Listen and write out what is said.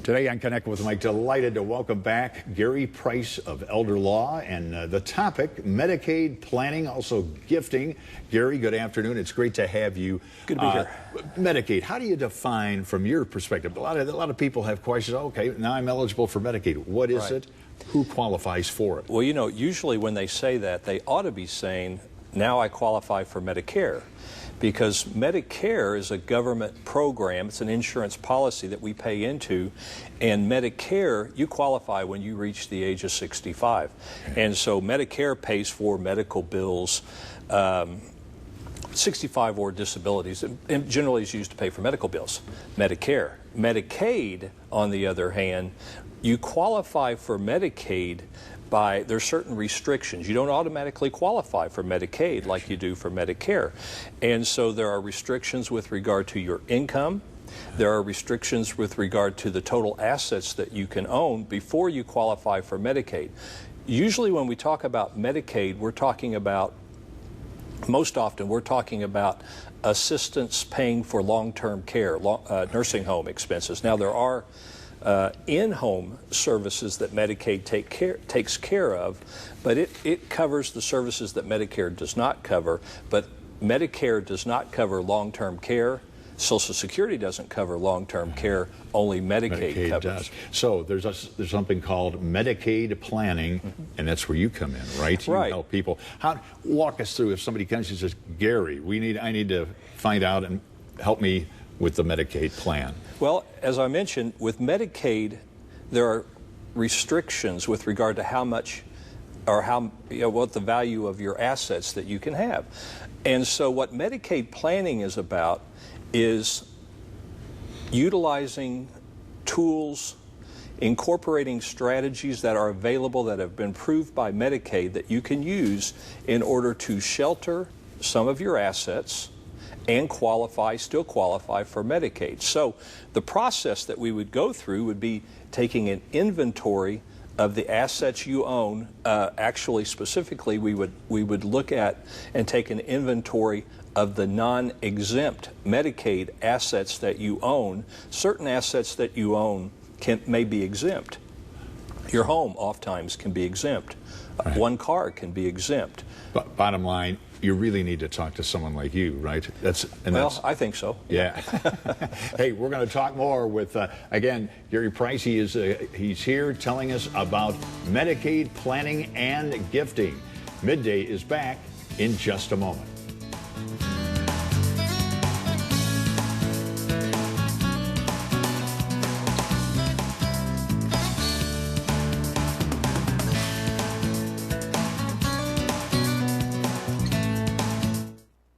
Today on Connect with Mike, delighted to welcome back Gary Price of Elder Law, and the topic, Medicaid planning, also gifting. Gary, good afternoon. It's great to have you. Good to be here. Medicaid, how do you define from your perspective? A lot of people have questions. Okay, now I'm eligible for Medicaid. What is it? Who qualifies for it? Well, you know, usually when they say that, they ought to be saying, now I qualify for Medicare. Because Medicare is a government program, it's an insurance policy that we pay into, and Medicare, you qualify when you reach the age of 65. And so Medicare pays for medical bills, 65 or disabilities, and generally is used to pay for medical bills, Medicare. Medicaid, on the other hand, you qualify for Medicaid by, there's certain restrictions. You don't automatically qualify for Medicaid like you do for Medicare. And so there are restrictions with regard to your income. There are restrictions with regard to the total assets that you can own before you qualify for Medicaid. Usually when we talk about Medicaid, we're talking about, most often we're talking about assistance paying for long-term care, nursing home expenses. Now there are in-home services that Medicaid takes care of, but it covers the services that Medicare does not cover. But Medicare does not cover long-term care. Social Security doesn't cover long-term care. Only Medicaid covers. Does. So there's something called Medicaid planning, and that's where you come in, right? You help people. Walk us through, if somebody comes and says, Gary, I need to find out and help me with the Medicaid plan. Well, as I mentioned, with Medicaid, there are restrictions with regard to how much or what the value of your assets that you can have. And so what Medicaid planning is about is utilizing tools, incorporating strategies that are available that have been proved by Medicaid that you can use in order to shelter some of your assets and still qualify for Medicaid. So the process that we would go through would be taking an inventory of the assets you own. Actually, specifically, we would look at and take an inventory of the non-exempt Medicaid assets that you own. Certain assets that you own may be exempt. Your home oftentimes can be exempt. One car can be exempt. But bottom line, you really need to talk to someone like you, right? Well, I think so. Yeah. Hey, we're going to talk more with, again, Gary Price. He's here telling us about Medicaid planning and gifting. Midday is back in just a moment.